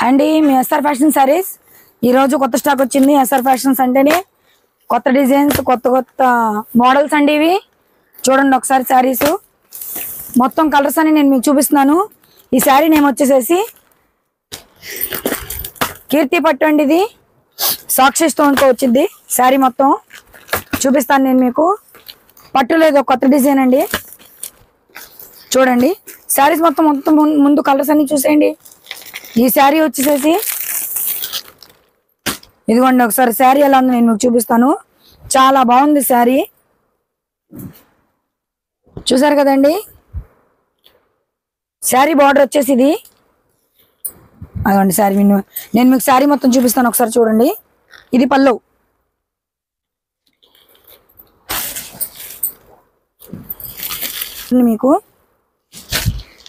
అండి మీ SR fashion saris ఈరోజు కొత్త స్టాక్ వచ్చింది. ఎస్ఆర్ ఫ్యాషన్స్ అంటేనే కొత్త డిజైన్స్, కొత్త కొత్త మోడల్స్ అండి. ఇవి చూడండి ఒకసారి శారీస్ మొత్తం కలర్స్ అని నేను మీకు చూపిస్తున్నాను. ఈ శారీ నేమ్ వచ్చేసేసి కీర్తి పట్టు అండి. ఇది సాక్షి స్టోన్తో వచ్చింది. శారీ మొత్తం చూపిస్తాను నేను మీకు. పట్టు లేదు, కొత్త డిజైన్ అండి. చూడండి శారీస్ మొత్తం ముందు కలర్స్ అన్ని చూసేయండి. ఈ శారీ వచ్చేసేసి ఇదిగోండి, ఒకసారి శారీ ఎలా ఉంది నేను మీకు చూపిస్తాను. చాలా బాగుంది శారీ, చూసారు కదండి. శారీ బార్డర్ వచ్చేసి ఇది అదండి. శారీ నేను మీకు శారీ మొత్తం చూపిస్తాను, ఒకసారి చూడండి. ఇది పళ్ళు, మీకు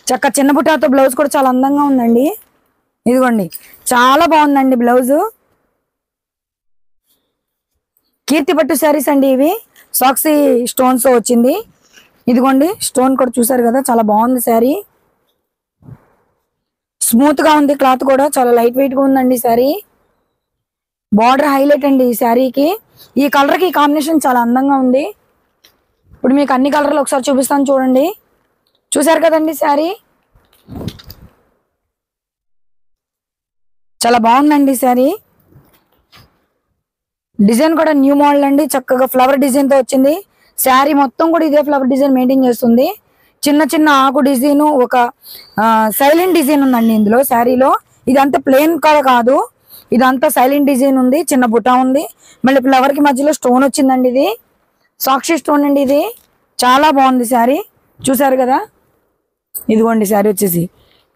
చక్క చిన్న బుట్టాతో బ్లౌజ్ కూడా చాలా అందంగా ఉందండి. ఇదిగోండి చాలా బాగుందండి బ్లౌజ్. కీర్తి పట్టు శారీస్ అండి ఇవి. సాక్సీ స్టోన్స్ వచ్చింది. ఇదిగోండి స్టోన్ కూడా చూసారు కదా, చాలా బాగుంది శారీ. స్మూత్ గా ఉంది, క్లాత్ కూడా చాలా లైట్ వెయిట్ గా ఉందండి శారీ. బార్డర్ హైలైట్ అండి ఈ శారీకి. ఈ కలర్ కి కాంబినేషన్ చాలా అందంగా ఉంది. ఇప్పుడు మీకు అన్ని కలర్లు ఒకసారి చూపిస్తాను చూడండి. చూసారు కదండి శారీ, చాలా బాగుందండి శారీ. డిజైన్ కూడా న్యూ మోడల్ అండి, చక్కగా ఫ్లవర్ డిజైన్ తో వచ్చింది. శారీ మొత్తం కూడా ఇదే ఫ్లవర్ డిజైన్ మెయింటైన్ చేస్తుంది. చిన్న చిన్న ఆకు డిజైన్, ఒక సైలెంట్ డిజైన్ ఉందండి ఇందులో శారీలో. ఇదంతా ప్లెయిన్ కాదు, ఇదంతా సైలెంట్ డిజైన్ ఉంది. చిన్న బుట్ట ఉంది, మళ్ళీ ఫ్లవర్ కి మధ్యలో స్టోన్ వచ్చిందండి. ఇది సాక్షి స్టోన్ అండి. ఇది చాలా బాగుంది శారీ, చూసారు కదా. ఇదిగోండి శారీ వచ్చేసి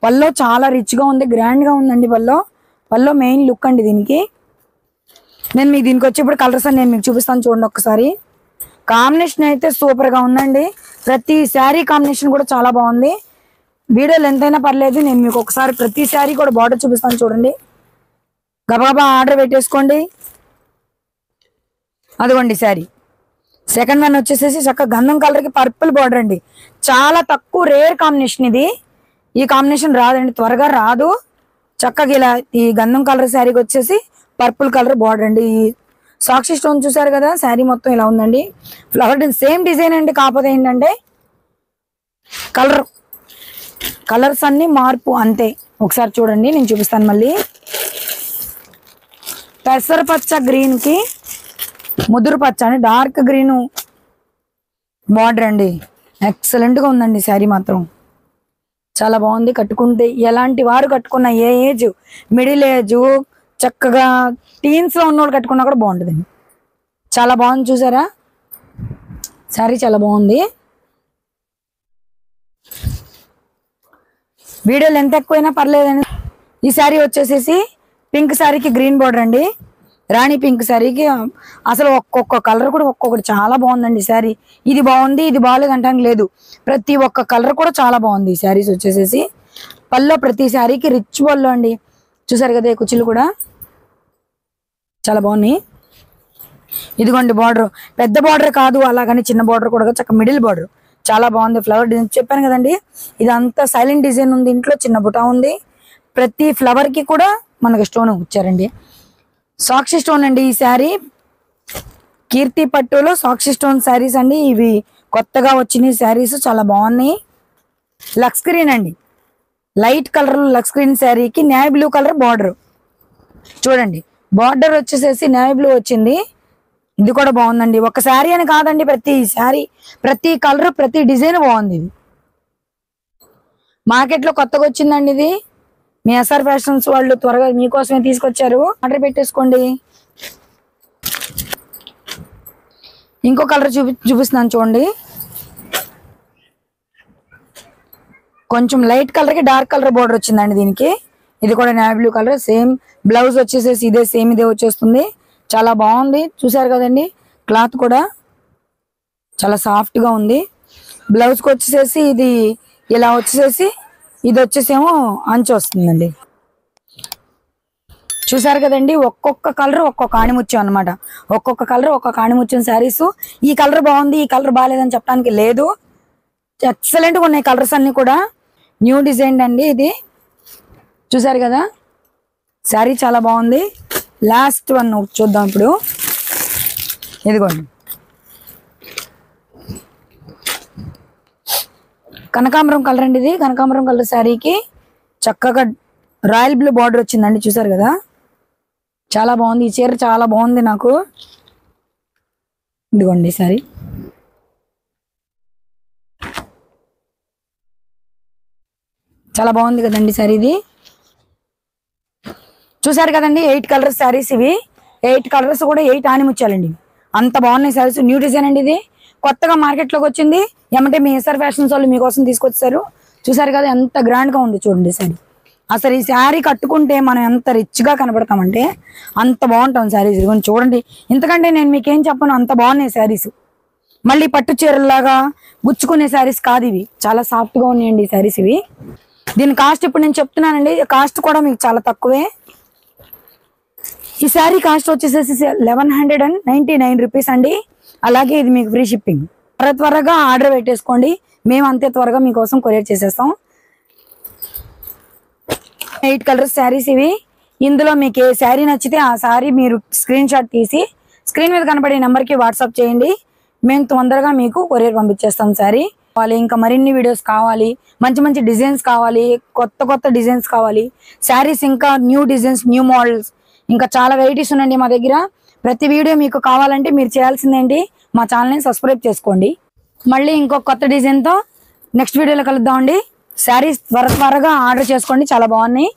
పల్లో చాలా రిచ్ గా ఉంది, గ్రాండ్ గా ఉందండి. పల్లో మెయిన్ లుక్ అండి దీనికి. నేను మీకు దీనికి వచ్చేప్పుడు కలర్స్ అని నేను మీకు చూపిస్తాను చూడండి ఒక్కసారి. కాంబినేషన్ అయితే సూపర్ గా ఉందండి. ప్రతి శారీ కాంబినేషన్ కూడా చాలా బాగుంది. వీడియోలు ఎంతైనా పర్లేదు, నేను మీకు ఒకసారి ప్రతి శారీ కూడా బార్డర్ చూపిస్తాను చూడండి. గబాబా ఆర్డర్ పెట్టేసుకోండి. అదిగోండి శారీ సెకండ్ వన్ వచ్చేసేసి చక్క గంధం కలర్ కి పర్పుల్ బార్డర్ అండి. చాలా తక్కువ రేర్ కాంబినేషన్ ఇది. ఈ కాంబినేషన్ రాదండి, త్వరగా రాదు. చక్కగా ఇలా ఈ గంధం కలర్ శారీకి వచ్చేసి పర్పుల్ కలర్ బార్డర్ అండి. ఈ సాక్షి స్టోన్ చూసారు కదా, శారీ మొత్తం ఇలా ఉందండి. ఫ్లవర్ సేమ్ డిజైన్ అండి, కాకపోతే ఏంటంటే కలర్స్ అన్ని మార్పు అంతే. ఒకసారి చూడండి, నేను చూపిస్తాను మళ్ళీ. పెసరపచ్చ గ్రీన్ కి ముదురు పచ్చ అని డార్క్ గ్రీన్ బార్డర్ అండి. ఎక్సలెంట్ గా ఉందండి శారీ మాత్రం, చాలా బాగుంది. కట్టుకుంటే ఎలాంటి వారు కట్టుకున్న, ఏ ఏజ్, మిడిల్ ఏజ్, చక్కగా టీన్స్ లో ఉన్నవాళ్ళు కట్టుకున్నా కూడా బాగుంటుందండి. చాలా బాగుంది, చూసారా శారీ చాలా బాగుంది. వీడియోలు ఎంత ఎక్కువైనా పర్లేదండి. ఈ శారీ వచ్చేసేసి పింక్ శారీకి గ్రీన్ బార్డర్ అండి. రాణి పింక్ శారీకి అసలు ఒక్కొక్క కలర్ కూడా ఒక్కొక్కటి చాలా బాగుందండి శారీ. ఇది బాగుంది, ఇది బాగాలేదు అంటానికి లేదు. ప్రతి ఒక్క కలర్ కూడా చాలా బాగుంది ఈ శారీస్ వచ్చేసేసి. పల్లో ప్రతి శారీకి రిచ్ పల్లో అండి, చూసారు కదా. కుచ్చులు కూడా చాలా బాగున్నాయి. ఇదిగోండి బార్డర్, పెద్ద బార్డర్ కాదు అలాగని చిన్న బార్డర్ కూడా చక్క మిడిల్ బార్డర్ చాలా బాగుంది. ఫ్లవర్ డిజైన్ చెప్పాను కదండి, ఇదంతా సైలెంట్ డిజైన్ ఉంది. ఇంట్లో చిన్న బుటా ఉంది. ప్రతి ఫ్లవర్ కి కూడా మనకి స్టోన్ ఇచ్చారండి. సాక్షి స్టోన్ అండి ఈ శారీ. కీర్తి పట్టులో సాక్షి స్టోన్ శారీస్ అండి ఇవి. కొత్తగా వచ్చిన శారీస్ చాలా బాగున్నాయి. లక్స్ గ్రీన్ అండి, లైట్ కలర్ లక్స్ గ్రీన్ శారీకి నేవీ బ్లూ కలర్ బార్డర్. చూడండి బార్డర్ వచ్చేసేసి నేవీ బ్లూ వచ్చింది. ఇది కూడా బాగుందండి. ఒక శారీ అని కాదండి, ప్రతి శారీ, ప్రతి కలర్, ప్రతి డిజైన్ బాగుంది. ఇది మార్కెట్ లో కొత్తగా వచ్చిందండి. ఇది మీ ఎస్ఆర్ ఫ్యాషన్స్ వాళ్ళు త్వరగా మీకోసమే తీసుకొచ్చారు. ఆర్డర్ పెట్టేసుకోండి. ఇంకో కలర్ చూపిస్తున్నాను చూడండి. కొంచెం లైట్ కలర్ కి డార్క్ కలర్ బార్డర్ వచ్చిందండి దీనికి. ఇది కూడా navy blue colour. Same blouse వచ్చేసేసి ఇదే సేమ్ ఇదే వచ్చేస్తుంది. చాలా బాగుంది, చూసారు కదండి. క్లాత్ కూడా చాలా సాఫ్ట్ గా ఉంది. బ్లౌజ్ కి వచ్చేసేసి ఇది ఇలా వచ్చేసేసి, ఇది వచ్చేసేమో అంచు వస్తుందండి. చూసారు కదండి. ఒక్కొక్క కలర్ ఒక్కొక్క ఆణిముత్యం అనమాట. ఒక్కొక్క కలర్ ఒక్కొక్క ఆణిముత్యం శారీస్. ఈ కలర్ బాగుంది, ఈ కలర్ బాగాలేదని చెప్పడానికి లేదు. ఎక్సలెంట్ గా ఉన్నాయి కలర్స్ అన్ని కూడా. న్యూ డిజైన్ అండి ఇది, చూసారు కదా. శారీ చాలా బాగుంది. లాస్ట్ వన్ చూద్దాం ఇప్పుడు. ఇదిగోండి, కనకాంబరం కలర్ అండి. ఇది కనకాంబరం కలర్ శారీకి చక్కగా రాయల్ బ్లూ బార్డర్ వచ్చిందండి. చూసారు కదా, చాలా బాగుంది. ఈ చీర చాలా బాగుంది నాకు. ఇదిగోండి శారీ. చాలా బాగుంది కదండి శారీ. ఇది చూసారు కదండి, 8 కలర్స్ శారీస్ ఇవి. 8 కలర్స్ కూడా 8 ఆనిముచ్చాలండి. అంత బాగున్నాయి శారీస్. న్యూ డిజైన్ అండి. ఇది కొత్తగా మార్కెట్లోకి వచ్చింది. ఏమంటే మీ ఎస్ఆర్ ఫ్యాషన్స్ వాళ్ళు మీకోసం తీసుకొచ్చారు. చూసారు కదా ఎంత గ్రాండ్ గా ఉంది చూడండి శారీ. అసలు ఈ శారీ కట్టుకుంటే మనం ఎంత రిచ్ గా కనబడతామంటే అంత బాగుంటాం శారీస్. ఇదిగోండి చూడండి, ఇంతకంటే నేను మీకేం చెప్పను, అంత బాగున్నాయి శారీస్. మళ్ళీ పట్టు చీరల్లాగా గుచ్చుకునే శారీస్ కాదు ఇవి. చాలా సాఫ్ట్ గా ఉన్నాయండి ఈ శారీస్ ఇవి. దీని కాస్ట్ ఇప్పుడు నేను చెప్తున్నానండి, కాస్ట్ కూడా మీకు చాలా తక్కువే. ఈ శారీ కాస్ట్ వచ్చేసేసి 1199 రూపీస్ అండి. అలాగే ఇది మీకు ఫ్రీ షిప్పింగ్. త్వరగా ఆర్డర్ పెట్టేసుకోండి, మేము అంతే త్వరగా మీకోసం కొరియర్ చేసేస్తాం. 8 కలర్స్ శారీస్ ఇవి. ఇందులో మీకు ఏ శారీ నచ్చితే ఆ శారీ మీరు స్క్రీన్ షాట్ తీసి స్క్రీన్ మీద కనబడే నెంబర్కి వాట్సాప్ చేయండి. మేము తొందరగా మీకు కొరియర్ పంపించేస్తాం శారీ. ఇంకా మరిన్ని వీడియోస్ కావాలి, మంచి మంచి డిజైన్స్ కావాలి, కొత్త డిజైన్స్ కావాలి, శారీస్ ఇంకా న్యూ డిజైన్స్, న్యూ మోడల్స్, ఇంకా చాలా వెరైటీస్ ఉన్నాయండి మా దగ్గర. ప్రతి వీడియో మీకు కావాలంటే మీరు చేయాల్సిందేంటి, మా ఛానల్ని సబ్స్క్రైబ్ చేసుకోండి. మళ్ళీ ఇంకో కొత్త డిజైన్తో నెక్స్ట్ వీడియోలో కలుద్దామండి. శారీస్ త్వరగా ఆర్డర్ చేసుకోండి, చాలా బాగున్నాయి.